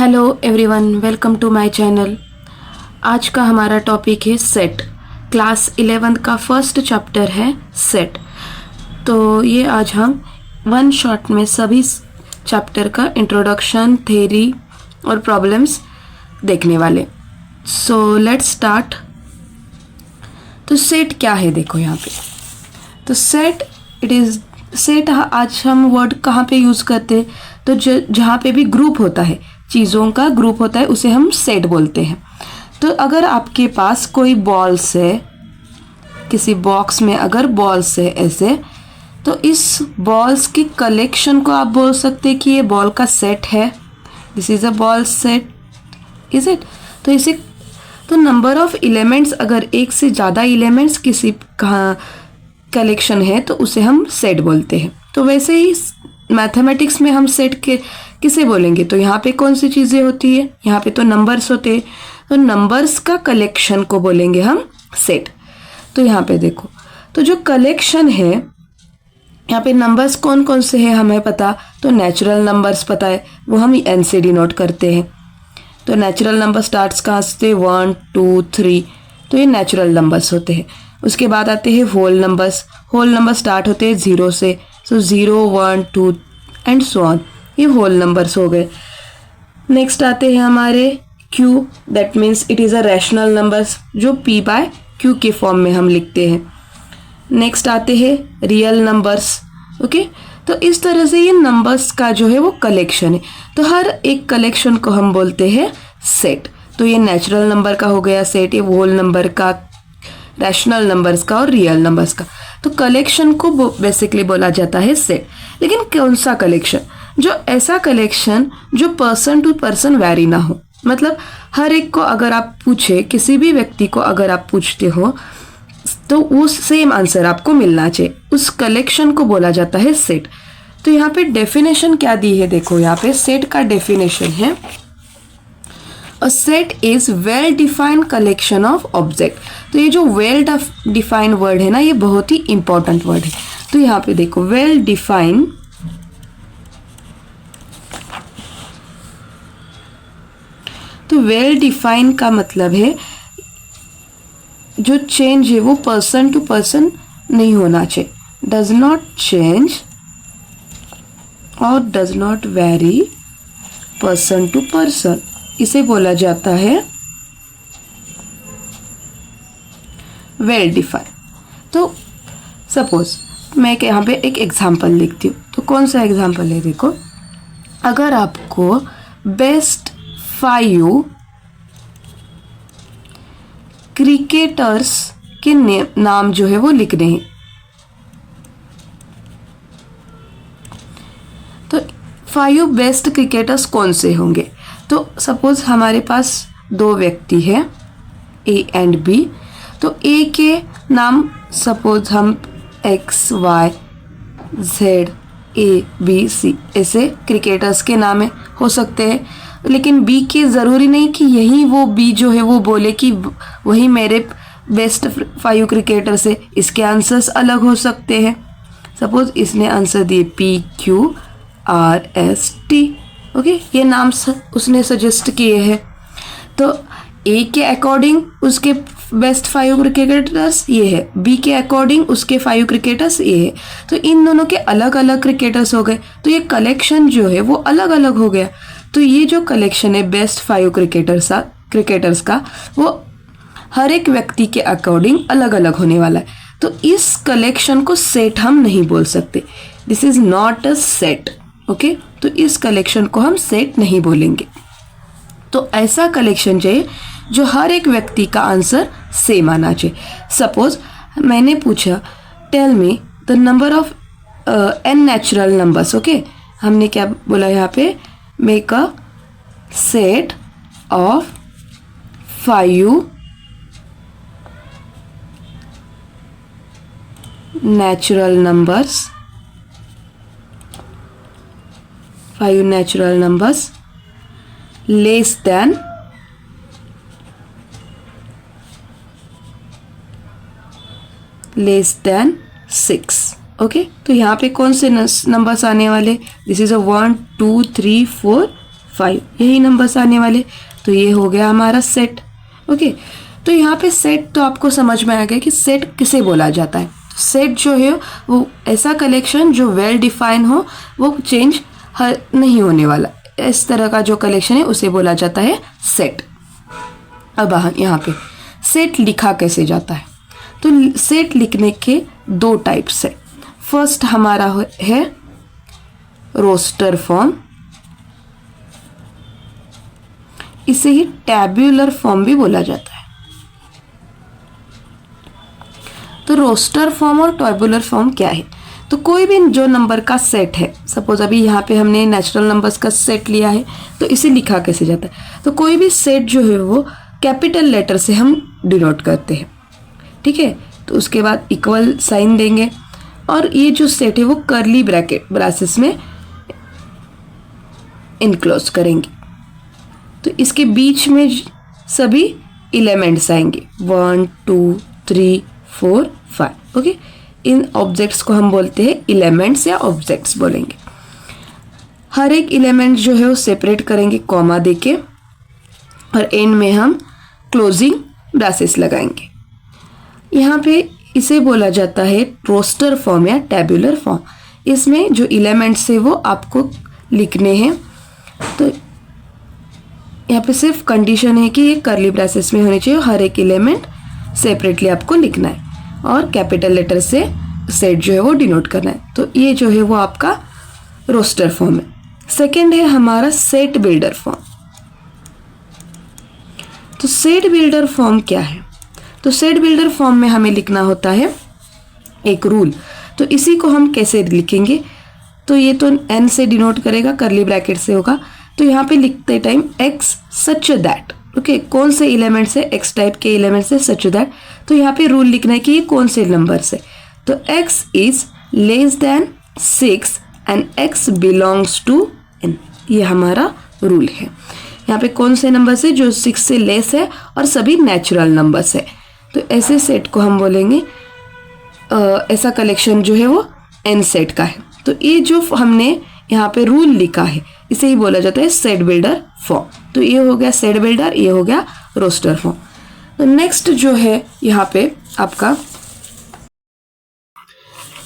Hello everyone, welcome to my channel. आज का हमारा टॉपिक है सेट। क्लास 11 का फर्स्ट चैप्टर है सेट। तो ये आज हम वन शॉट में सभी चैप्टर का इंट्रोडक्शन, थ्योरी और प्रॉब्लम्स देखने वाले। So let's start. तो सेट क्या है, देखो यहाँ पे। तो सेट आज हम वर्ड कहाँ पे यूज़ करते हैं? तो जहाँ पे भी ग्रुप होता है, चीज़ों का ग्रुप होता है, उसे हम सेट बोलते हैं। तो अगर आपके पास कोई बॉल्स है, किसी बॉक्स में अगर बॉल्स है ऐसे, तो इस बॉल्स की कलेक्शन को आप बोल सकते हैं कि ये बॉल का सेट है। This is a ball set, is it? तो इसे तो नंबर ऑफ एलिमेंट्स, अगर एक से ज़्यादा एलिमेंट्स किसी का कलेक्शन है तो उसे हम सेट बोलते हैं। तो वैसे ही मैथमेटिक्स में हम सेट के किसे बोलेंगे? तो यहाँ पे कौन सी चीज़ें होती है? यहाँ पे तो नंबर्स होते हैं, तो नंबर्स का कलेक्शन को बोलेंगे हम सेट। तो यहाँ पे देखो, तो जो कलेक्शन है, यहाँ पे नंबर्स कौन कौन से हैं हमें पता। तो नेचुरल नंबर्स पता है, वो हम एन से डिनोट करते हैं। तो नेचुरल नंबर स्टार्ट्स कहाँ से? 1 2 3, तो ये नेचुरल नंबर्स होते हैं। उसके बाद आते हैं whole numbers. Whole number start होते हैं 0 से, सो 0 1 2 एंड सो ऑन, ये होल नंबर्स हो गए। नेक्स्ट आते हैं हमारे Q, that means it is a rational numbers, जो p बाय क्यू के फॉर्म में हम लिखते हैं। नेक्स्ट आते हैं रियल नंबर्स। ओके, तो इस तरह से ये नंबर्स का जो है वो कलेक्शन है। तो हर एक कलेक्शन को हम बोलते हैं सेट। तो ये नेचुरल नंबर का हो गया सेट, ये होल नंबर का, रैशनल नंबर्स का और रियल नंबर्स का। तो कलेक्शन को बेसिकली बोला जाता है सेट। लेकिन कौन सा कलेक्शन? जो ऐसा कलेक्शन जो पर्सन टू पर्सन वैरी ना हो। मतलब हर एक को अगर आप पूछे, किसी भी व्यक्ति को अगर आप पूछते हो, तो वो सेम आंसर आपको मिलना चाहिए, उस कलेक्शन को बोला जाता है सेट। तो यहाँ पे डेफिनेशन क्या दी है, देखो यहाँ पे सेट का डेफिनेशन है, a set is well defined collection of object. तो ये जो वेल डिफाइंड वर्ड है ना, ये बहुत ही इंपॉर्टेंट वर्ड है। तो यहाँ पे देखो, वेल डिफाइंड, तो वेल डिफाइंड का मतलब है जो चेंज है वो पर्सन टू पर्सन नहीं होना चाहिए, डज नॉट चेंज और does not vary person to person, इसे बोला जाता है वेल डिफाइंड। तो सपोज मैं यहाँ पे एक एग्जांपल लिखती हूँ। तो कौन सा एग्जांपल है, देखो, अगर आपको बेस्ट 5 क्रिकेटर्स के नाम जो है वो लिखने हैं, तो 5 बेस्ट क्रिकेटर्स कौन से होंगे? तो सपोज हमारे पास 2 व्यक्ति है, ए एंड बी। तो ए के नाम सपोज हम X Y Z A B C ऐसे क्रिकेटर्स के नाम हो सकते हैं। लेकिन बी के ज़रूरी नहीं कि यही वो बी जो है वो बोले कि वही मेरे बेस्ट 5 क्रिकेटर्स है, इसके आंसर्स अलग हो सकते हैं। सपोज इसने आंसर दिए PQRST, ओके, ये नाम उसने सजेस्ट किए हैं। तो ए के अकॉर्डिंग उसके बेस्ट 5 क्रिकेटर्स ये है, बी के अकॉर्डिंग उसके 5 क्रिकेटर्स ये है। तो इन दोनों के अलग अलग क्रिकेटर्स हो गए, तो ये कलेक्शन जो है वो अलग अलग हो गया। तो ये जो कलेक्शन है बेस्ट 5 क्रिकेटर्स का, वो हर एक व्यक्ति के अकॉर्डिंग अलग अलग होने वाला है। तो इस कलेक्शन को सेट हम नहीं बोल सकते, this is not a set. Okay, तो इस कलेक्शन को हम सेट नहीं बोलेंगे। तो ऐसा कलेक्शन चाहिए जो हर एक व्यक्ति का आंसर सेम आना चाहिए। सपोज मैंने पूछा, tell me the number of n natural numbers. Okay, हमने क्या बोला यहाँ पे? Make a set of 5 natural numbers, 5 natural numbers less than <6। Okay, तो यहाँ पे कौन से नंबर्स आने वाले? दिस इज अ 1 2 3 4 5, यही नंबर्स आने वाले। तो ये हो गया हमारा सेट। ओके, तो यहाँ पे सेट तो आपको समझ में आ गया कि सेट किसे बोला जाता है। सेट जो है वो ऐसा कलेक्शन जो वेल डिफाइन हो, वो चेंज नहीं होने वाला, इस तरह का जो कलेक्शन है उसे बोला जाता है सेट। अब यहाँ पे सेट लिखा कैसे जाता है, तो सेट लिखने के दो टाइप्स है। फर्स्ट हमारा है रोस्टर फॉर्म, इसे ही टैब्यूलर फॉर्म भी बोला जाता है। तो रोस्टर फॉर्म और टैब्यूलर फॉर्म क्या है, तो कोई भी जो नंबर का सेट है, सपोज अभी यहाँ पे हमने नेचुरल नंबर्स का सेट लिया है, तो इसे लिखा कैसे जाता है, तो कोई भी सेट जो है वो कैपिटल लेटर से हम डिनोट करते हैं, ठीक है। तो उसके बाद इक्वल साइन देंगे और ये जो सेट है वो कर्ली ब्रैकेट्स में इनक्लोज करेंगे। तो इसके बीच में सभी एलिमेंट्स आएंगे 1 2 3 4 5। ओके, इन ऑब्जेक्ट्स को हम बोलते हैं एलिमेंट्स या ऑब्जेक्ट्स बोलेंगे। हर एक एलिमेंट जो है वो सेपरेट करेंगे कॉमा देके और एंड में हम क्लोजिंग ब्रेसेस लगाएंगे। यहाँ पे इसे बोला जाता है रोस्टर फॉर्म या टैब्यूलर फॉर्म। इसमें जो एलिमेंट्स है वो आपको लिखने हैं, तो यहाँ पे सिर्फ कंडीशन है कि ये कर्ली ब्रेसेस में होने चाहिए, हर एक एलिमेंट सेपरेटली आपको लिखना है और कैपिटल लेटर से सेट जो है वो डिनोट करना है। तो ये जो है वो आपका रोस्टर फॉर्म है। सेकेंड है हमारा सेट बिल्डर फॉर्म। तो सेट बिल्डर फॉर्म क्या है, तो सेट बिल्डर फॉर्म में हमें लिखना होता है एक रूल। तो इसी को हम कैसे लिखेंगे, तो ये तो n से डिनोट करेगा, कर्ली ब्रैकेट से होगा। तो यहाँ पे लिखते time x such that, okay, कौन से एलिमेंट से, x टाइप के एलिमेंट से सच दैट। तो यहाँ पे रूल लिखना है कि ये कौन से नंबर से, तो x is less than 6 and x belongs to n, ये हमारा रूल है। यहाँ पे कौन से नंबर से, जो 6 से लेस है और सभी नेचुरल नंबर्स है। तो ऐसे सेट को हम बोलेंगे ऐसा कलेक्शन जो है वो n सेट का है। तो ये जो हमने यहाँ पे रूल लिखा है इसे ही बोला जाता है सेट बिल्डर फॉर्म। तो ये हो गया सेट बिल्डर, ये हो गया रोस्टर फॉर्म। तो नेक्स्ट जो है यहाँ पे आपका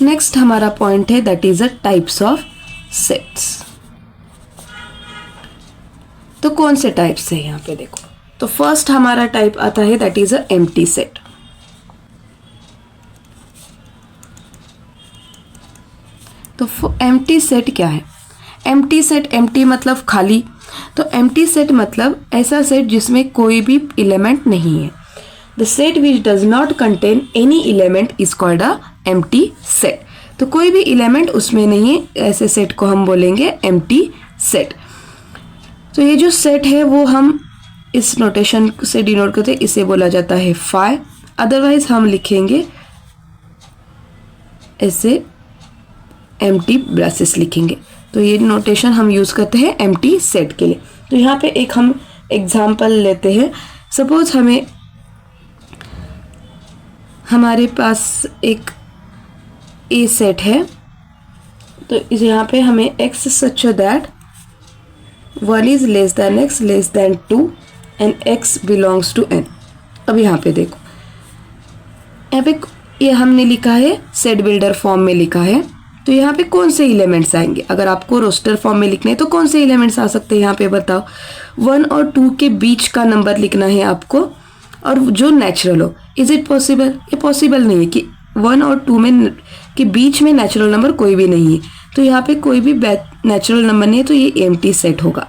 नेक्स्ट हमारा पॉइंट है that is a types of sets. तो कौन से टाइप्स है यहाँ पे देखो, तो फर्स्ट हमारा टाइप आता है that is a empty set. तो एम्प्टी सेट क्या है, एम्प्टी सेट, एम्प्टी मतलब खाली, तो एम्प्टी सेट मतलब ऐसा सेट जिसमें कोई भी एलिमेंट नहीं है। The set which does not contain any element is called a empty set. तो कोई भी एलिमेंट उसमें नहीं है, ऐसे सेट को हम बोलेंगे एम्प्टी सेट। तो ये जो सेट है वो हम इस नोटेशन से डिनोट करते हैं, इसे बोला जाता है फाई, अदरवाइज हम लिखेंगे ऐसे एम्प्टी ब्रेसेस लिखेंगे। तो ये नोटेशन हम यूज़ करते हैं एम्प्टी सेट के लिए। तो यहाँ पे एक हम एग्जांपल लेते हैं। सपोज हमारे पास एक ए सेट है, तो इस यहाँ पे हमें x such that 1 is less than x less than 2 and x belongs to n। अब यहाँ पे देखो, यहाँ पे ये हमने लिखा है सेट बिल्डर फॉर्म में लिखा है। तो यहाँ पे कौन से एलिमेंट्स आएंगे, अगर आपको रोस्टर फॉर्म में लिखने हैं तो कौन से एलिमेंट्स आ सकते हैं यहाँ पे बताओ। 1 और 2 के बीच का नंबर लिखना है आपको और जो नेचुरल हो। इज इट पॉसिबल, ये पॉसिबल नहीं है कि 1 और 2 में के बीच में नेचुरल नंबर कोई भी नहीं है। तो यहाँ पे कोई भी नेचुरल नंबर नहीं है, तो ये एम्प्टी सेट होगा।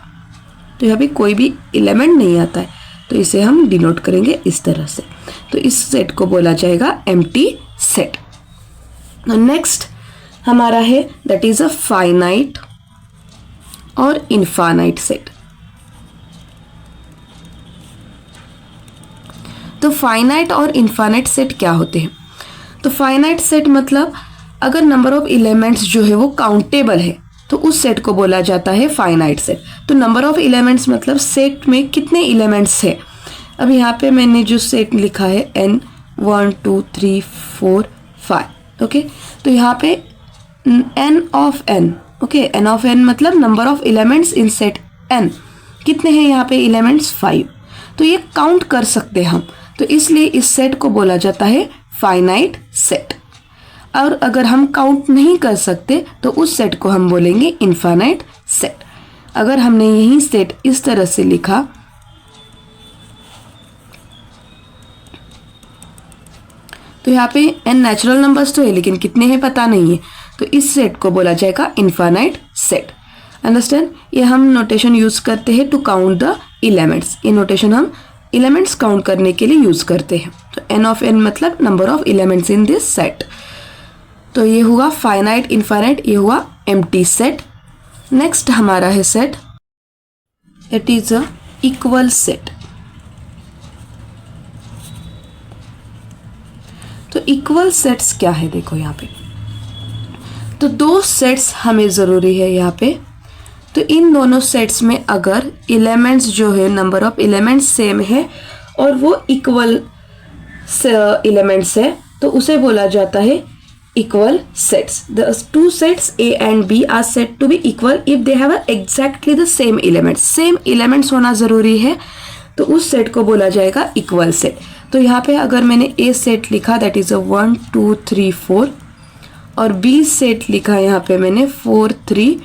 तो यहाँ पे कोई भी एलिमेंट नहीं आता है, तो इसे हम डिनोट करेंगे इस तरह से। तो इस सेट को बोला जाएगा एम्प्टी सेट। नेक्स्ट हमारा है दैट इज अ फाइनाइट और इनफाइनाइट सेट। तो फाइनाइट और इनफाइनाइट सेट क्या होते हैं, तो फाइनाइट सेट मतलब अगर नंबर ऑफ एलिमेंट्स जो है वो काउंटेबल है तो उस सेट को बोला जाता है फाइनाइट सेट। तो नंबर ऑफ एलिमेंट्स मतलब सेट में कितने एलिमेंट्स है। अब यहाँ पे मैंने जो सेट लिखा है n 1 2 3 4 5, ओके। तो यहाँ पे n of n, okay, n of n मतलब number of elements in set n। कितने हैं यहाँ पे एलिमेंट्स? 5। तो ये काउंट कर सकते हैं हम, तो इसलिए इस सेट को बोला जाता है फाइनाइट सेट। और अगर हम काउंट नहीं कर सकते तो उस सेट को हम बोलेंगे इनफाइनाइट सेट। अगर हमने यही सेट इस तरह से लिखा तो यहाँ पे n नेचुरल नंबर्स तो है लेकिन कितने हैं पता नहीं है, तो इस सेट को बोला जाएगा इनफाइनाइट सेट। अंडरस्टैंड? ये हम नोटेशन यूज करते हैं टू काउंट द एलिमेंट्स। ये नोटेशन हम एलिमेंट्स काउंट करने के लिए यूज करते हैं। तो n ऑफ n मतलब number of elements in this set. तो ये हुआ फाइनाइट, इनफाइनाइट, ये हुआ एम्प्टी सेट। नेक्स्ट हमारा है set, it is a equal set. तो इक्वल सेट्स क्या है देखो यहाँ पे, तो दो सेट्स हमें ज़रूरी है यहाँ पे। तो इन दोनों सेट्स में अगर एलिमेंट्स जो है, नंबर ऑफ एलिमेंट्स सेम है और वो इक्वल एलिमेंट्स है, तो उसे बोला जाता है equal sets. The two sets A and B are said to be equal if they have exactly the same elements. Same elements होना ज़रूरी है, तो उस सेट को बोला जाएगा इक्वल सेट। तो यहाँ पे अगर मैंने A सेट लिखा दैट इज अ 1 2 3 4 और B सेट लिखा यहाँ पे मैंने 4 3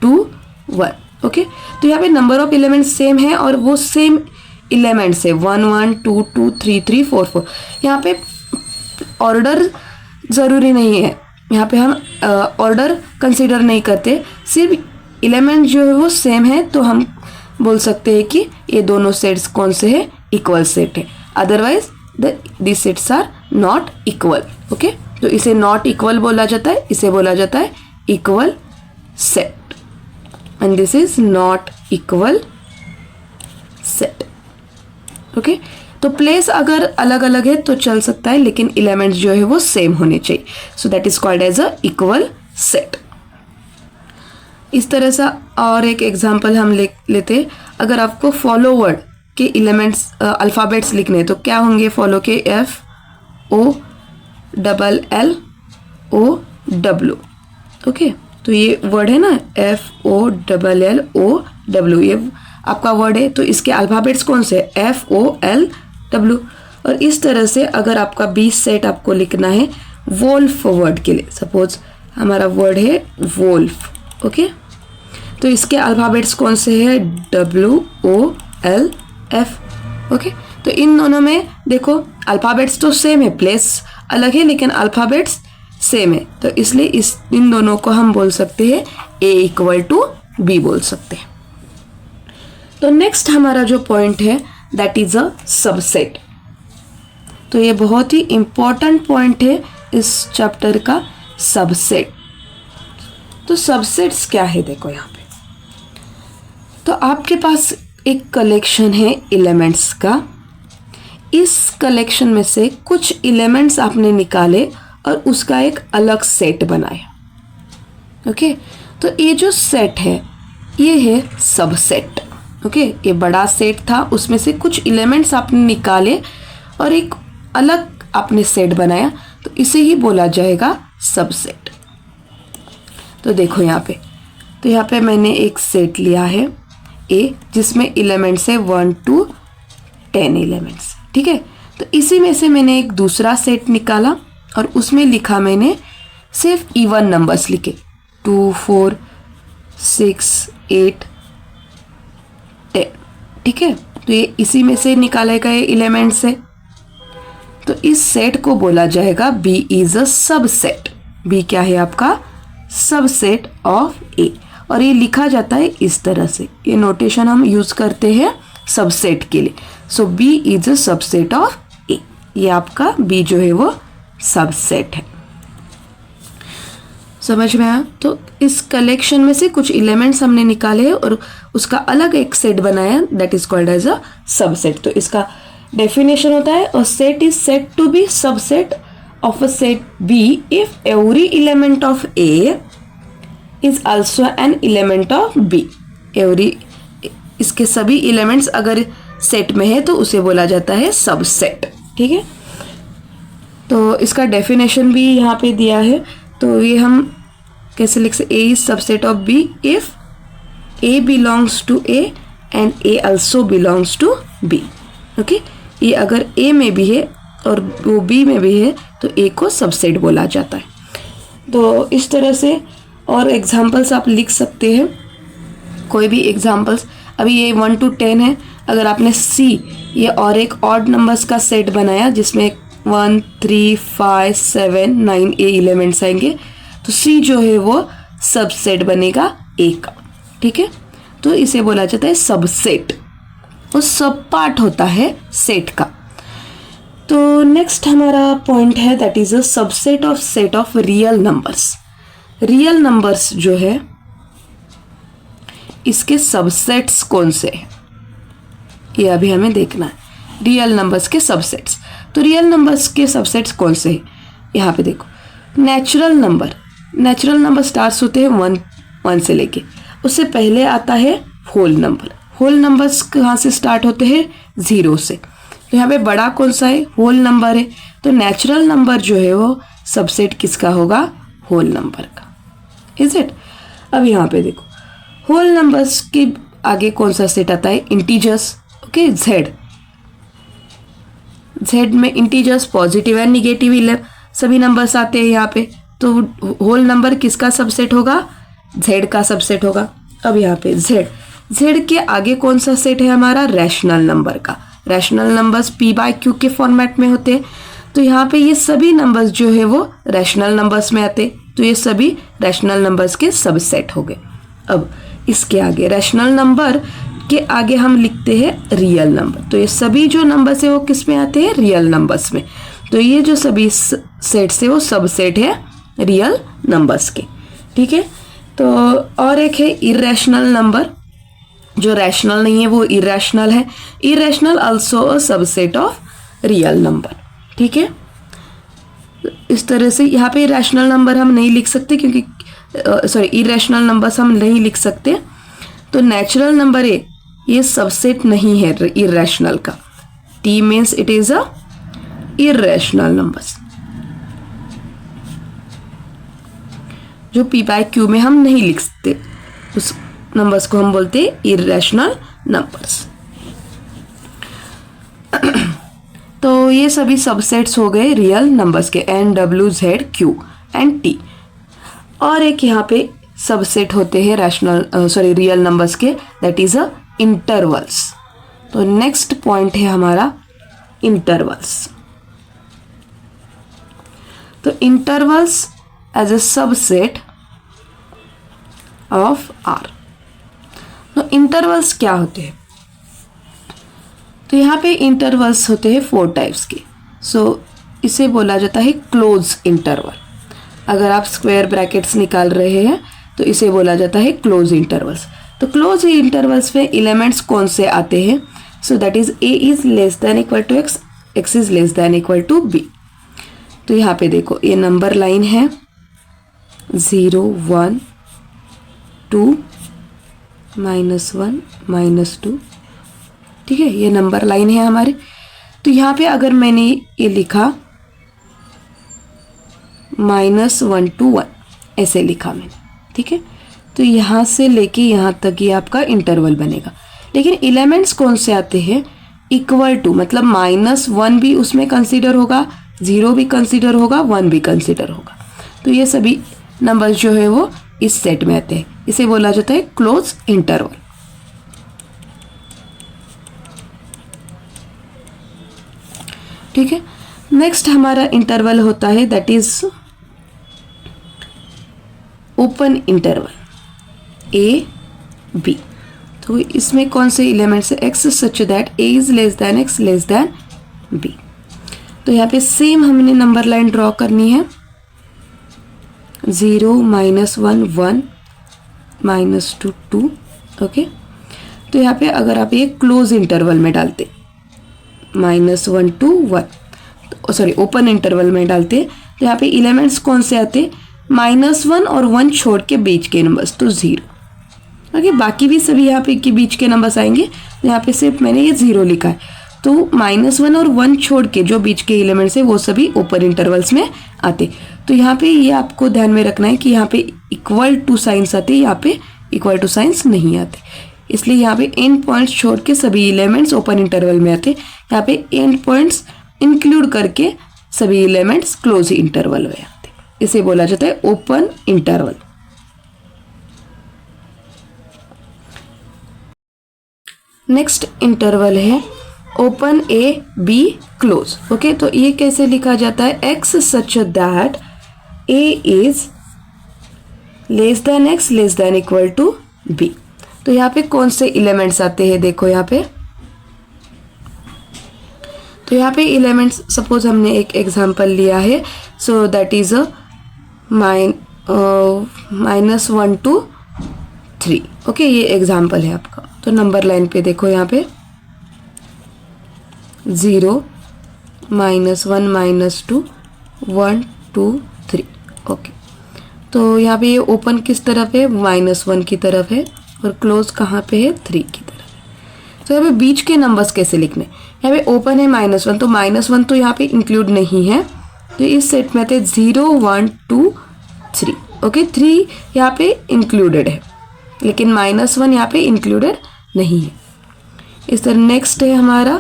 2 1। ओके, तो यहाँ पे नंबर ऑफ एलिमेंट्स सेम है और वो सेम एलिमेंट्स है 1 1 2 2 3 3 4 4। यहाँ पे ऑर्डर ज़रूरी नहीं है, यहाँ पे हम ऑर्डर कंसीडर नहीं करते, सिर्फ एलिमेंट जो है वो सेम है, तो हम बोल सकते हैं कि ये दोनों सेट्स कौन से हैं? इक्वल सेट है। Otherwise this sets are not equal. Okay, तो इसे नॉट इक्वल बोला जाता है, इसे बोला जाता है equal set, and this is not equal set. Okay, तो प्लेस अगर अलग अलग है तो चल सकता है, लेकिन एलिमेंट्स जो है वो सेम होने चाहिए। So that is called as a equal set. इस तरह से और एक एग्जांपल हम लेते, अगर आपको फॉलो वर्ड के एलिमेंट्स अल्फ़ाबेट्स लिखने हैं तो क्या होंगे फॉलो के? FOLLOW। ओके, तो ये वर्ड है ना FOLLOW, ये आपका वर्ड है, तो इसके अल्फ़ाबेट्स कौन से? FOLW। और इस तरह से अगर आपका 20 सेट आपको लिखना है वोल्फ वर्ड के लिए, सपोज हमारा वर्ड है वोल्फ। ओके, तो इसके अल्फ़ाबेट्स कौन से हैं? WOLF। ओके, तो इन दोनों में देखो अल्फ़ाबेट्स तो सेम है, प्लेस अलग है लेकिन अल्फ़ाबेट्स सेम है, तो इसलिए इन दोनों को हम बोल सकते हैं A इक्वल टू B बोल सकते हैं। तो नेक्स्ट हमारा जो पॉइंट है दैट इज अ सबसेट। तो ये बहुत ही इंपॉर्टेंट पॉइंट है इस चैप्टर का, सबसेट। तो सबसेट्स क्या है देखो यहाँ पे, तो आपके पास एक कलेक्शन है एलिमेंट्स का, इस कलेक्शन में से कुछ एलिमेंट्स आपने निकाले और उसका एक अलग सेट बनाया। ओके, तो ये जो सेट है ये है सबसेट। ओके, ये बड़ा सेट था, उसमें से कुछ एलिमेंट्स आपने निकाले और एक अलग आपने सेट बनाया, तो इसे ही बोला जाएगा सबसेट। तो देखो यहाँ पे मैंने एक सेट लिया है A जिसमें एलिमेंट्स है 1 to 10 एलिमेंट्स। ठीक है, तो इसी में से मैंने एक दूसरा सेट निकाला और उसमें लिखा मैंने सिर्फ इवन नंबर्स लिखे 2 4 6 8 10। ठीक है, तो ये इसी में से निकाले गए एलिमेंट्स है, तो इस सेट को बोला जाएगा B is a subset. B क्या है आपका? Subset of A। और ये लिखा जाता है इस तरह से, ये नोटेशन हम यूज करते हैं सबसेट के लिए। सो B is a subset of A। ये आपका B जो है वो सबसेट है। समझ में आया? तो इस कलेक्शन में से कुछ एलिमेंट्स हमने निकाले और उसका अलग एक सेट बनाया, that is called as a subset. तो इसका डेफिनेशन होता है a set is said to be subset of a set B if every element of A is also an element of B। इसके सभी एलिमेंट्स अगर set में है तो उसे बोला जाता है सबसेट। ठीक है, तो इसका डेफिनेशन भी यहाँ पे दिया है, तो ये हम कैसे लिख सकते? A is subset of B if A belongs to A and A also belongs to B. Okay, ये अगर ए में भी है और वो बी में भी है तो ए को सबसेट बोला जाता है। तो इस तरह से और एग्जाम्पल्स आप लिख सकते हैं, कोई भी एग्जाम्पल्स। अभी ये 1 to 10 है, अगर आपने सी ये और एक ऑड नंबर्स का सेट बनाया जिसमें 1 3 5 7 9 ए एलिमेंट्स आएंगे, तो सी जो है वो सबसेट बनेगा ए का। ठीक है, तो इसे बोला जाता है सबसेट, वो सब पार्ट होता है सेट का। तो नेक्स्ट हमारा पॉइंट है that is a subset of set of real numbers. Real numbers जो है इसके सबसेट्स कौन से हैं, ये अभी हमें देखना है। रियल नंबर्स के सबसेट्स, तो रियल नंबर्स के सबसेट्स कौन से हैं, यहाँ पे देखो। नेचुरल नंबर स्टार्ट्स होते हैं 1 से लेके, उससे पहले आता है होल नंबर। होल नंबर्स कहाँ से स्टार्ट होते हैं, 0 से। तो यहाँ पे बड़ा कौन सा है, होल नंबर है। तो नेचुरल नंबर जो है वो सबसेट किसका होगा, होल नंबर का। Is it. अब यहाँ पे देखो होल नंबर्स के आगे कौन सा सेट आता है, इंटीजर्स। ओके, जेड में इंटीजर्स पॉजिटिव एंड निगेटिव सभी नंबर्स आते हैं यहाँ पे। तो होल नंबर किसका सबसेट होगा, जेड का सबसेट होगा। अब यहाँ पे जेड के आगे कौन सा सेट है हमारा, रैशनल नंबर का। रैशनल नंबर्स p/q के फॉर्मेट में होते हैं, तो यहाँ पे ये सभी नंबर्स जो है वो रैशनल नंबर्स में आते, तो ये सभी रैशनल नंबर्स के सबसेट हो गए। अब इसके आगे रैशनल नंबर के आगे हम लिखते हैं रियल नंबर, तो ये सभी जो नंबर्स है वो किस में आते हैं, रियल नंबर्स में। तो ये जो सभी सेट्स है वो सबसेट है रियल नंबर्स के। ठीक है, तो और एक है इरेशनल नंबर, जो रैशनल नहीं है वो इरेशनल है। Irrational also a subset of real number. ठीक है, इस तरह से यहाँ पे रैशनल नंबर हम नहीं लिख सकते क्योंकि इरेशनल नंबर्स हम नहीं लिख सकते। तो नेचुरल नंबर है ये सबसेट नहीं है इरेशनल का। T means it is a irrational numbers, जो p/q में हम नहीं लिख सकते, उस नंबर्स को हम बोलते हैं इरेशनल नंबर्स। तो ये सभी सबसेट्स हो गए रियल नंबर्स के, n, w, z, q and t। और एक यहाँ पे सबसेट होते हैं रियल नंबर्स के, दैट इज अ इंटरवल्स। तो नेक्स्ट पॉइंट है हमारा इंटरवल्स। तो intervals as a subset of R. तो इंटरवल्स क्या होते हैं, तो यहाँ पे इंटरवल्स होते हैं 4 टाइप्स के। इसे बोला जाता है क्लोज इंटरवल। अगर आप स्क्वायर ब्रैकेट्स निकाल रहे हैं तो इसे बोला जाता है क्लोज इंटरवल्स। तो क्लोज इंटरवल्स में एलिमेंट्स कौन से आते हैं, so that is a is less than equal to x, x is less than equal to b। तो यहाँ पे देखो ये नंबर लाइन है 0 1 2 -1 -2। ठीक है, ये नंबर लाइन है हमारे। तो यहाँ पे अगर मैंने ये लिखा -1 to 1 ऐसे लिखा मैंने, ठीक है, तो यहाँ से लेके यहाँ तक ये आपका इंटरवल बनेगा। लेकिन एलिमेंट्स कौन से आते हैं, इक्वल टू, मतलब -1 भी उसमें कंसीडर होगा, 0 भी कंसीडर होगा, 1 भी कंसीडर होगा। तो ये सभी नंबर्स जो है वो इस सेट में आते हैं, इसे बोला जाता है क्लोज इंटरवल। ठीक है, नेक्स्ट हमारा इंटरवल होता है that is open interval A B. तो इसमें कौन से एलिमेंट्स है, X such that A is less than X less than B. तो यहाँ पे सेम हमने नंबर लाइन ड्रॉ करनी है 0 -1 1 -2 2। ओके, तो यहाँ पे अगर आप ये क्लोज इंटरवल में डालते -1 to 1, ओपन इंटरवल में डालते, तो यहाँ पे एलिमेंट्स कौन से आते, -1 और 1 छोड़ के बीच के नंबर्स, तो 0। ओके, बाकी भी सभी यहाँ पे के बीच के नंबर्स आएंगे। तो यहाँ पे सिर्फ मैंने ये 0 लिखा है। तो -1 और 1 छोड़ के जो बीच के एलिमेंट्स है वो सभी ओपन इंटरवल्स में आते। तो यहाँ पे ये आपको ध्यान में रखना है कि यहाँ पे इक्वल टू साइंस आते, यहाँ पे इक्वल टू साइंस नहीं आते। इसलिए यहाँ पे एंड पॉइंट्स छोड़ के सभी एलिमेंट्स ओपन इंटरवल में आते। यहाँ पे एंड पॉइंट्स इंक्लूड करके सभी एलिमेंट्स क्लोज इंटरवल में आते। इसे बोला जाता है ओपन इंटरवल। नेक्स्ट इंटरवल है open A B close. Okay, तो ये कैसे लिखा जाता है? X such that A is less than X less than equal to B. तो यहाँ पे कौन से एलिमेंट्स आते हैं? देखो यहाँ पे, तो यहाँ पे एलिमेंट्स, सपोज हमने एक एग्जांपल लिया है, सो that is a -1 to 3। Okay, ये एग्जांपल है आपका। तो नंबर लाइन पे देखो, यहाँ पे 0 -1 -2 1 2 3। ओके, तो यहाँ पे ये ओपन किस तरफ है? -1 की तरफ है, और क्लोज कहाँ पे है? 3 की तरफ है। तो यहाँ पे बीच के नंबर्स कैसे लिखने? यहाँ पे ओपन है -1, तो -1 तो यहाँ पे इंक्लूड नहीं है, तो इस सेट में आते 0 1 2 3। ओके, 3 यहाँ पे इंक्लूडेड है, लेकिन -1 यहाँ पे इंक्लूडेड नहीं है। इस तरह नेक्स्ट है हमारा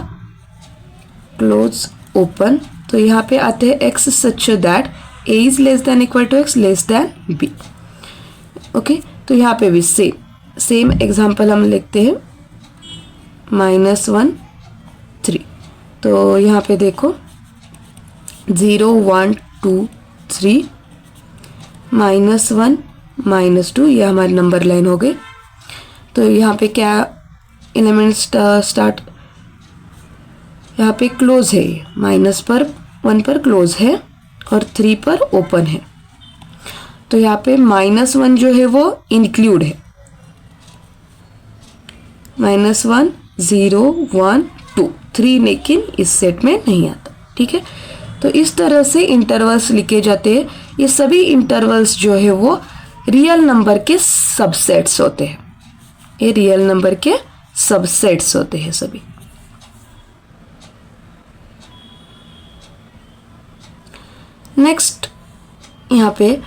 क्लोज ओपन। तो यहाँ पे आते हैं X such that A is less than equal to X less than B. Okay, तो यहाँ पे भी सेम एग्जांपल हम लिखते हैं -1 3। तो यहाँ पे देखो 0 1 2 3 -1 -2, ये हमारे नंबर लाइन हो गए। तो यहाँ पे क्या एलिमेंट स्टार्ट, यहाँ पे क्लोज है, -1 पर क्लोज है और 3 पर ओपन है। तो यहाँ पे -1 जो है वो इंक्लूड है, -1 0 1 2 3, लेकिन इस सेट में नहीं आता। ठीक है, तो इस तरह से इंटरवल्स लिखे जाते हैं। ये सभी इंटरवल्स जो है वो रियल नंबर के सबसेट्स होते हैं। ये रियल नंबर के सबसेट्स होते हैं सभी। नेक्स्ट यहाँ पे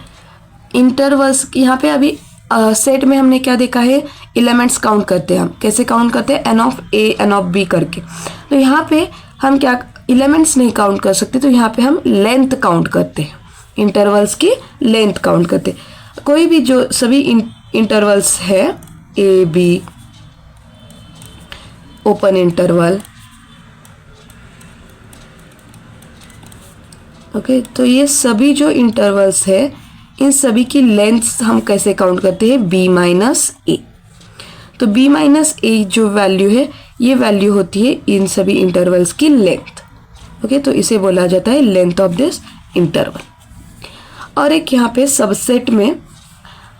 इंटरवल्स, यहाँ पे अभी सेट में हमने क्या देखा है? एलिमेंट्स काउंट करते हैं हम। कैसे काउंट करते हैं? n of a n of b करके। तो यहाँ पे हम क्या एलिमेंट्स नहीं काउंट कर सकते, तो यहाँ पे हम लेंथ काउंट करते हैं, इंटरवल्स की लेंथ काउंट करते हैं। कोई भी जो सभी इंटरवल्स है, A be open interval, okay, तो ये सभी जो इंटरवल्स है, इन सभी की लेंथ्स हम कैसे काउंट करते हैं? b माइनस ए। तो b माइनस ए जो वैल्यू है, ये वैल्यू होती है इन सभी इंटरवल्स की लेंथ। ओके, तो इसे बोला जाता है लेंथ ऑफ दिस इंटरवल। और एक यहाँ पे सबसेट में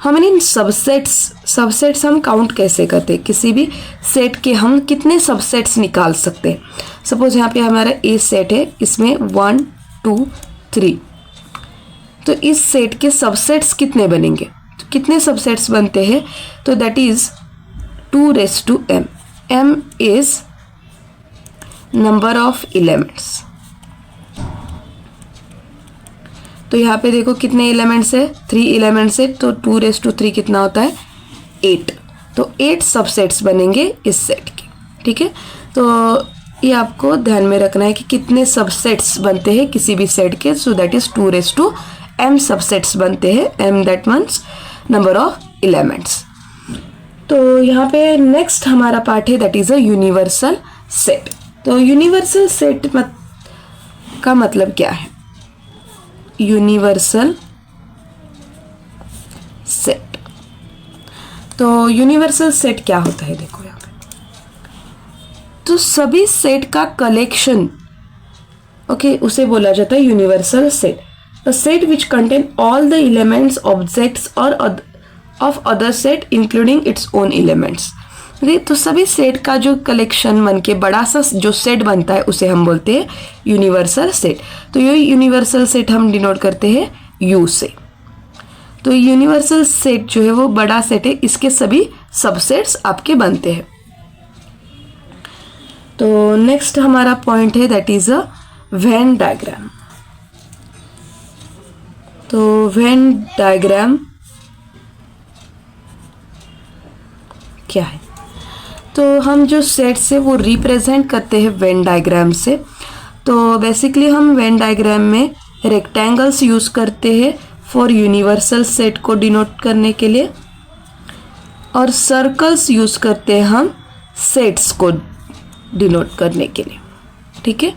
हम इन सबसेट्स हम काउंट कैसे करते हैं? किसी भी सेट के हम कितने सबसेट्स निकाल सकते हैं? सपोज यहाँ पे हमारा ए सेट है, इसमें 1 2 3। तो इस सेट के सबसेट्स कितने बनेंगे? तो कितने सबसेट्स बनते हैं? तो that is 2m। m is number of elements. तो यहाँ पे देखो कितने एलिमेंट्स है? 3 एलिमेंट्स है, तो 2 कितना होता है? 8। तो 8 सबसेट्स बनेंगे इस सेट के। ठीक है, तो ये आपको ध्यान में रखना है कि कितने सबसेट्स बनते हैं किसी भी सेट के। सो दैट इज 2m सबसेट्स बनते हैं। m that means number of elements. तो यहाँ पे नेक्स्ट हमारा पार्ट है that is a universal set. तो यूनिवर्सल सेट का मतलब क्या है? यूनिवर्सल सेट, तो यूनिवर्सल सेट क्या होता है? देखो यहाँ पे, तो सभी सेट का कलेक्शन, ओके, उसे बोला जाता है universal set. A set which contain all the elements objects और of other set including its own elements. तो सभी सेट का जो कलेक्शन बन के बड़ा सा जो सेट बनता है, उसे हम बोलते हैं यूनिवर्सल सेट। तो ये यूनिवर्सल सेट हम डिनोट करते हैं यू से। तो यूनिवर्सल सेट जो है वो बड़ा सेट है, इसके सभी सबसेट्स आपके बनते हैं। तो नेक्स्ट हमारा पॉइंट है that is a Venn diagram. तो वेन डायग्राम क्या है? तो हम जो सेट्स है वो रिप्रेजेंट करते हैं वेन डायग्राम से। तो बेसिकली हम वेन डायग्राम में रेक्टेंगल्स यूज़ करते हैं फॉर यूनिवर्सल सेट को डिनोट करने के लिए, और सर्कल्स यूज़ करते हैं हम सेट्स को डिनोट करने के लिए। ठीक है,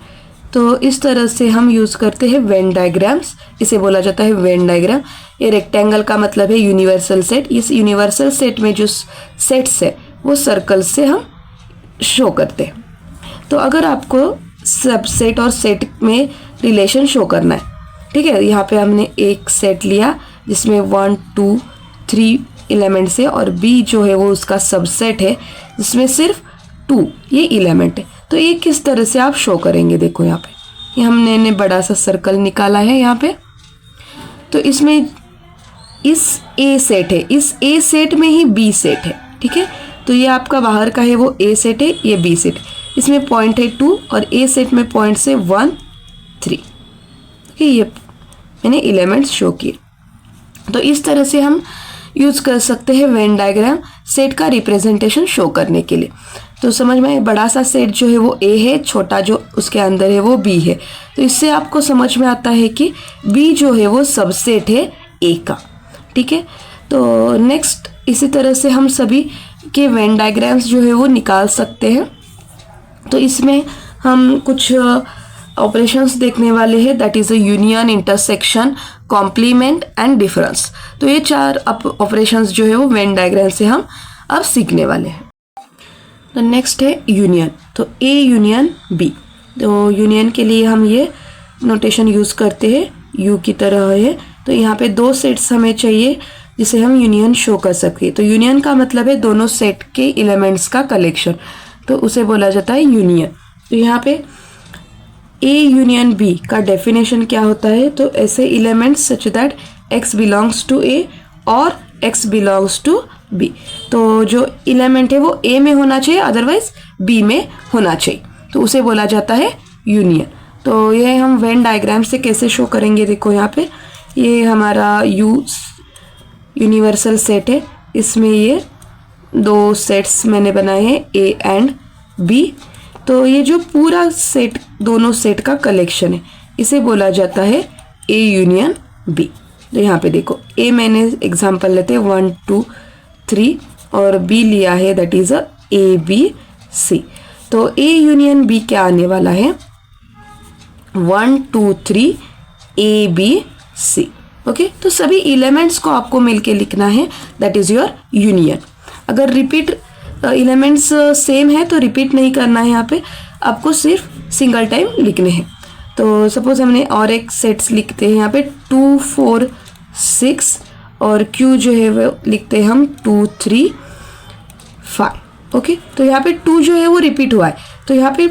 तो इस तरह से हम यूज़ करते हैं वेन डायग्राम्स। इसे बोला जाता है वेन डायग्राम। ये रेक्टेंगल का मतलब है यूनिवर्सल सेट। इस यूनिवर्सल सेट में जो सेट्स है वो सर्कल से हम शो करते हैं। तो अगर आपको सबसेट और सेट में रिलेशन शो करना है, ठीक है, यहाँ पे हमने एक सेट लिया जिसमें 1 2 3 एलिमेंट्स है, और बी जो है वो उसका सबसेट है जिसमें सिर्फ 2 ये एलिमेंट है। तो ये किस तरह से आप शो करेंगे, देखो यहाँ पे ये हमने बड़ा सा सर्कल निकाला है यहाँ पे। तो इसमें इस ए सेट है, इस ए सेट में ही बी सेट है। ठीक है, तो ये आपका बाहर का है वो ए सेट है, ये बी सेट है। इसमें पॉइंट है 2 और ए सेट में पॉइंट से 1 3। ठीक है, ये मैंने एलिमेंट्स शो किए। तो इस तरह से हम यूज़ कर सकते हैं वेन डायग्राम सेट का रिप्रेजेंटेशन शो करने के लिए। तो समझ में, बड़ा सा सेट जो है वो ए है, छोटा जो उसके अंदर है वो बी है। तो इससे आपको समझ में आता है कि बी जो है वो सबसेट है ए का। ठीक है, तो नेक्स्ट इसी तरह से हम सभी के वेन डायग्राम्स जो है वो निकाल सकते हैं। तो इसमें हम कुछ ऑपरेशंस देखने वाले हैं, that is a union, intersection, complement and difference. तो ये 4 ऑपरेशंस जो है वो वेन डायग्राम से हम अब सीखने वाले हैं। तो नेक्स्ट है यूनियन। तो ए यूनियन बी। तो यूनियन के लिए हम ये नोटेशन यूज़ करते हैं, यू की तरह है। तो यहाँ पे 2 सेट्स हमें चाहिए जिसे हम यूनियन शो कर सके। तो यूनियन का मतलब है दोनों सेट के एलिमेंट्स का कलेक्शन, तो उसे बोला जाता है यूनियन। तो यहाँ पे ए यूनियन बी का डेफिनेशन क्या होता है, तो ऐसे elements such that x belongs to A और एक्स बिलोंग्स टू बी। तो जो एलिमेंट है वो ए में होना चाहिए, अदरवाइज बी में होना चाहिए, तो उसे बोला जाता है यूनियन। तो ये हम वेन डायग्राम से कैसे शो करेंगे, देखो यहाँ पे ये हमारा यूनिवर्सल सेट है। इसमें ये 2 सेट्स मैंने बनाए हैं, ए एंड बी। तो ये जो पूरा सेट, दोनों सेट का कलेक्शन है, इसे बोला जाता है ए यूनियन बी। तो यहाँ पे देखो ए मैंने एग्जांपल लेते हैं 1 2 3 और बी लिया है that is a A B C. तो ए यूनियन बी क्या आने वाला है, 1 2 3 ए बी सी। ओके, तो सभी एलिमेंट्स को आपको मिलके लिखना है, दैट इज योर यूनियन। अगर रिपीट एलिमेंट्स सेम है तो रिपीट नहीं करना है, यहाँ पे आपको सिर्फ सिंगल टाइम लिखने हैं। तो सपोज हमने और एक सेट्स लिखते हैं यहाँ पे 2 4 6 और क्यू जो है वो लिखते हैं हम 2 3 5। ओके, तो यहाँ पे 2 जो है वो रिपीट हुआ है, तो यहाँ पे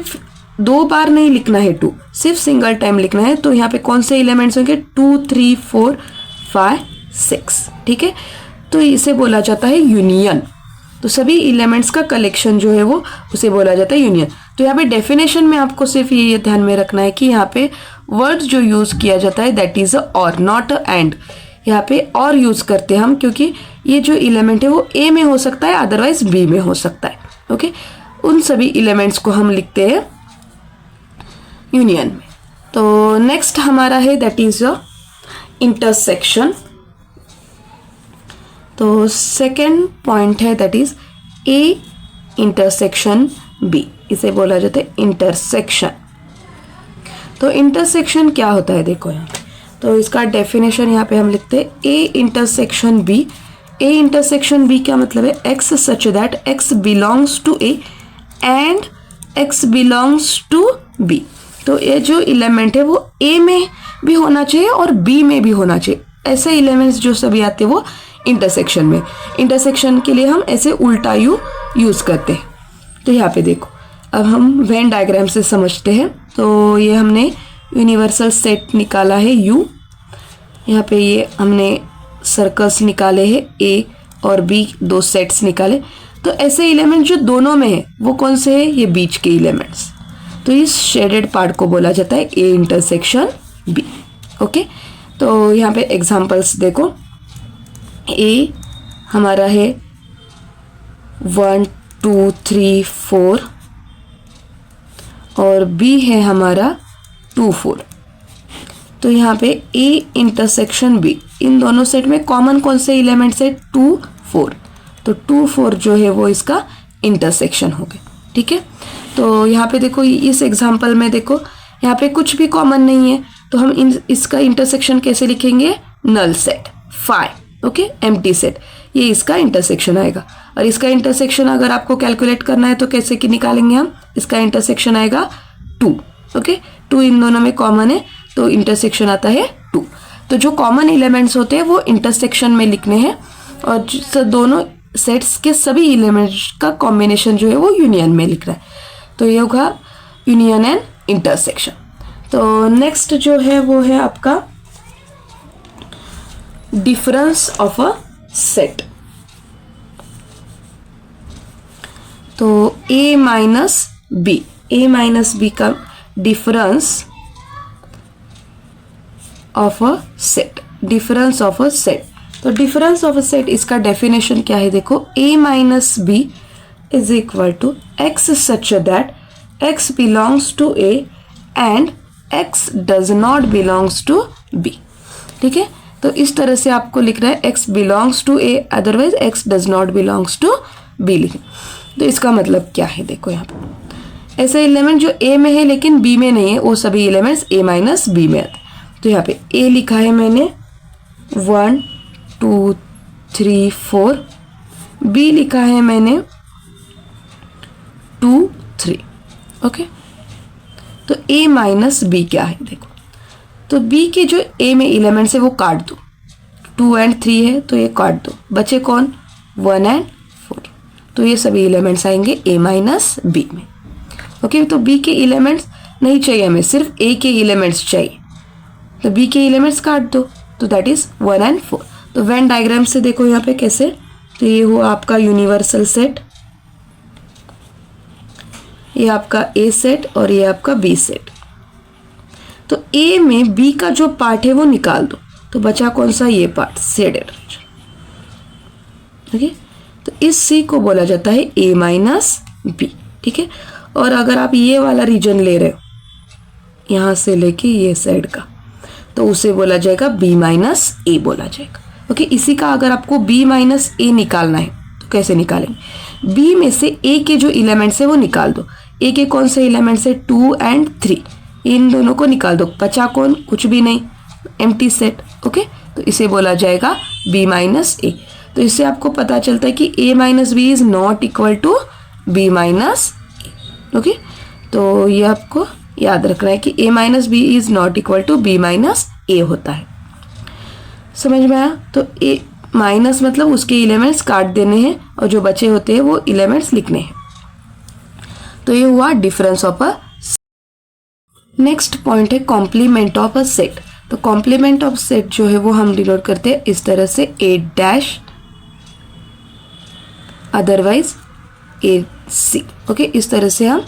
2 बार नहीं लिखना है 2, सिर्फ सिंगल टाइम लिखना है। तो यहाँ पे कौन से एलिमेंट्स होंगे, 2 3 4 5 6। ठीक है, तो इसे बोला जाता है यूनियन। तो सभी एलिमेंट्स का कलेक्शन जो है वो उसे बोला जाता है यूनियन। तो यहाँ पे डेफिनेशन में आपको सिर्फ ये ध्यान में रखना है कि यहाँ पे वर्ड जो यूज़ किया जाता है दैट इज़ और, नॉट एंड। यहाँ पे और यूज़ करते हैं हम क्योंकि ये जो एलिमेंट है वो ए में हो सकता है, अदरवाइज बी में हो सकता है। ओके, उन सभी एलिमेंट्स को हम लिखते हैं यूनियन में। तो नेक्स्ट हमारा है दैट इज़ इंटरसेक्शन। तो सेकेंड पॉइंट है that is A intersection B, इसे बोला जाता है इंटरसेक्शन। तो इंटरसेक्शन क्या होता है, देखो यहाँ, तो इसका डेफिनेशन यहाँ पे हम लिखते हैं A intersection B. A intersection B क्या मतलब है, X such that x belongs to A and X belongs to B. तो ये जो एलिमेंट है वो ए में भी होना चाहिए और बी में भी होना चाहिए। ऐसे एलिमेंट्स जो सभी आते हैं वो इंटरसेक्शन में। इंटरसेक्शन के लिए हम ऐसे उल्टा यू यूज़ करते हैं। तो यहाँ पे देखो, अब हम वेन डायग्राम से समझते हैं। तो ये हमने यूनिवर्सल सेट निकाला है यू, यहाँ पे ये हमने सर्कल्स निकाले हैं ए और बी, 2 सेट्स निकाले। तो ऐसे एलिमेंट जो दोनों में है वो कौन से है, ये बीच के एलिमेंट्स। तो इस शेडेड पार्ट को बोला जाता है ए इंटरसेक्शन बी। ओके, तो यहाँ पे एग्जांपल्स देखो, ए हमारा है 1 2 3 4 और B है हमारा 2 4। तो यहाँ पे A इंटरसेक्शन B, इन दोनों सेट में कॉमन कौन से एलिमेंट्स है? 2 4। तो 2 4 जो है वो इसका इंटरसेक्शन हो गया। ठीक है, तो यहाँ पे देखो इस एग्जांपल में देखो यहाँ पे कुछ भी कॉमन नहीं है, तो हम इसका इंटरसेक्शन कैसे लिखेंगे? Null set 5। Okay, empty set, ये इसका इंटरसेक्शन आएगा। और इसका इंटरसेक्शन अगर आपको कैलकुलेट करना है तो कैसे कि निकालेंगे हम? इसका इंटरसेक्शन आएगा 2। ओके, 2 इन दोनों में कॉमन है तो इंटरसेक्शन आता है 2। तो जो कॉमन एलिमेंट्स होते हैं वो इंटरसेक्शन में लिखने हैं, और दोनों सेट्स के सभी एलिमेंट्स का कॉम्बिनेशन जो है वो यूनियन में लिख रहा है। तो ये होगा यूनियन एंड इंटरसेक्शन। तो नेक्स्ट जो है वो है आपका डिफरेंस ऑफ अ सेट। तो A माइनस बी का difference of a set, difference of a set. तो डिफरेंस ऑफ अ सेट इसका डेफिनेशन क्या है? देखो, A minus B is equal to X such that x belongs to A and x does not belongs to B। ठीक है, तो इस तरह से आपको लिख रहा है x belongs to A, otherwise x does not belongs to B लिखें। तो इसका मतलब क्या है? देखो यहाँ पे ऐसे एलिमेंट जो A में है लेकिन B में नहीं है, वो सभी एलिमेंट्स A माइनस बी में आते हैं। तो यहाँ पे A लिखा है मैंने 1 2 3 4, B लिखा है मैंने 2 3। ओके, तो A माइनस बी क्या है? देखो, तो B के जो A में एलिमेंट्स है वो काट दो, 2 एंड 3 है तो ये काट दो, बचे कौन? 1 एंड 4। तो ये सभी एलिमेंट्स आएंगे A माइनस बी में। ओके, तो B के एलिमेंट्स नहीं चाहिए हमें, सिर्फ A के एलिमेंट्स चाहिए, तो B के एलिमेंट्स काट दो, तो दैट इज 1 एंड 4। तो वेन डायग्राम से देखो यहाँ पे कैसे, तो ये हुआ आपका यूनिवर्सल सेट, ये आपका A सेट और ये आपका B सेट। तो A में B का जो पार्ट है वो निकाल दो, तो बचा कौन सा? ये पार्ट, शेडेड। ओके, तो इस C को बोला जाता है A माइनस बी। ठीक है, और अगर आप ये वाला रीजन ले रहे हो यहाँ से लेके ये साइड का, तो उसे बोला जाएगा B माइनस ए बोला जाएगा। ओके, इसी का अगर आपको B माइनस ए निकालना है तो कैसे निकालेंगे? B में से A के जो एलिमेंट्स है वो निकाल दो। A के कौन से एलिमेंट्स है? 2 एंड 3, इन दोनों को निकाल दो, बचा कौन? कुछ भी नहीं, एम्प्टी सेट। ओके, तो इसे बोला जाएगा B माइनस ए। तो इससे आपको पता चलता है कि A minus B is not equal to B minus A. Okay, तो ये आपको याद रखना है कि A minus B is not equal to B minus A होता है। समझ में आया? तो A माइनस मतलब उसके एलिमेंट्स काट देने हैं और जो बचे होते हैं वो एलिमेंट्स लिखने हैं। तो ये हुआ difference of a. Next point है कॉम्प्लीमेंट ऑफ अ सेट। तो कॉम्प्लीमेंट ऑफ सेट जो है वो हम डिनोट करते हैं इस तरह से, A dash otherwise AC। Okay, इस तरह से हम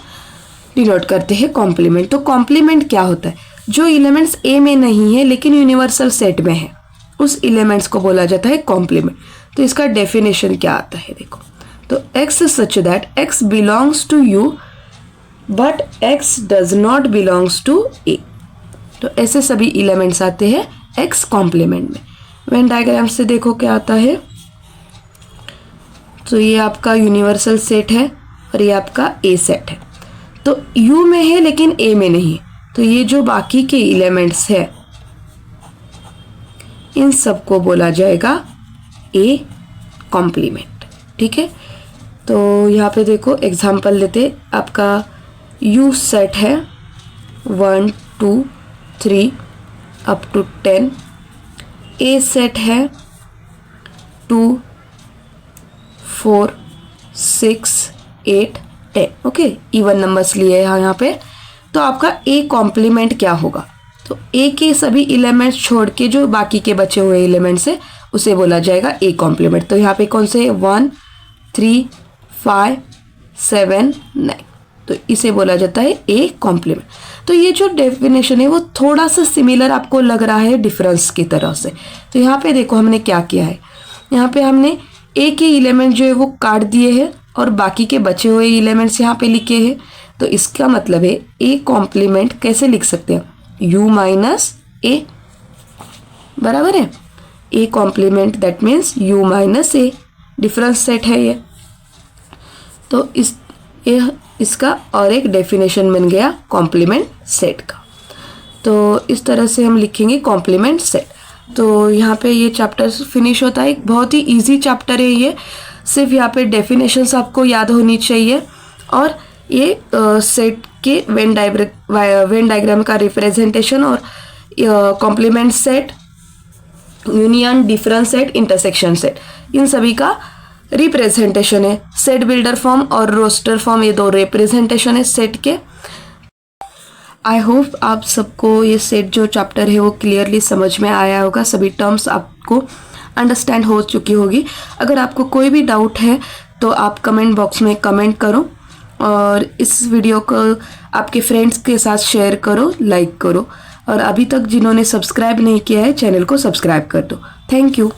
डिनोट करते हैं कॉम्प्लीमेंट। तो कॉम्प्लीमेंट क्या होता है? जो एलिमेंट्स A में नहीं है लेकिन यूनिवर्सल सेट में है, उस एलिमेंट्स को बोला जाता है कॉम्प्लीमेंट। तो इसका डेफिनेशन क्या आता है? देखो, तो x such that x belongs to U but x does not belongs to A। तो ऐसे सभी एलिमेंट्स आते हैं x कॉम्प्लीमेंट में। वेन डायग्राम से देखो क्या आता है, तो ये आपका यूनिवर्सल सेट है और ये आपका A सेट है। तो U में है लेकिन A में नहीं, तो ये जो बाकी के एलिमेंट्स है इन सबको बोला जाएगा A कॉम्प्लीमेंट। ठीक है, तो यहाँ पे देखो एग्जांपल लेते, आपका U सेट है 1 2 3 अप टू 10, A सेट है 2 4 6 8 10। ओके, इवन नंबर्स लिए हैं यहाँ पे। तो आपका A कॉम्प्लीमेंट क्या होगा? तो A के सभी एलिमेंट्स छोड़ के जो बाकी के बचे हुए एलिमेंट्स है उसे बोला जाएगा A कॉम्प्लीमेंट। तो यहाँ पे कौन से 1 3 5 7 9, तो इसे बोला जाता है A कॉम्प्लीमेंट। तो ये जो डेफिनेशन है वो थोड़ा सा सिमिलर आपको लग रहा है डिफरेंस की तरह से। तो यहाँ पे देखो हमने क्या किया है, यहाँ पे हमने A के एलिमेंट जो है वो काट दिए हैं और बाकी के बचे हुए एलिमेंट्स यहाँ पे लिखे हैं, तो इसका मतलब है ए कॉम्प्लीमेंट कैसे लिख सकते हैं, u माइनस ए, बराबर है। A complement that means u minus A, difference set है ये। तो इसका और एक डेफिनेशन बन गया कॉम्प्लीमेंट सेट का। तो इस तरह से हम लिखेंगे कॉम्प्लीमेंट सेट। तो यहाँ पे ये चैप्टर फिनिश होता है। एक बहुत ही इजी चैप्टर है ये, सिर्फ यहाँ पे डेफिनेशंस आपको याद होनी चाहिए और ये सेट के वेन डायग्राम का रिप्रेजेंटेशन और complement set, union, difference set, intersection set, इन सभी का रिप्रेजेंटेशन है। सेट बिल्डर फॉर्म और रोस्टर फॉर्म, ये दो रिप्रेजेंटेशन है सेट के। आई होप आप सबको ये सेट जो चैप्टर है वो क्लियरली समझ में आया होगा, सभी टर्म्स आपको अंडरस्टैंड हो चुकी होगी। अगर आपको कोई भी डाउट है तो आप कमेंट बॉक्स में कमेंट करो और इस वीडियो को आपके फ्रेंड्स के साथ शेयर करो, लाइक करो, और अभी तक जिन्होंने सब्सक्राइब नहीं किया है चैनल को सब्सक्राइब कर दो। Thank you.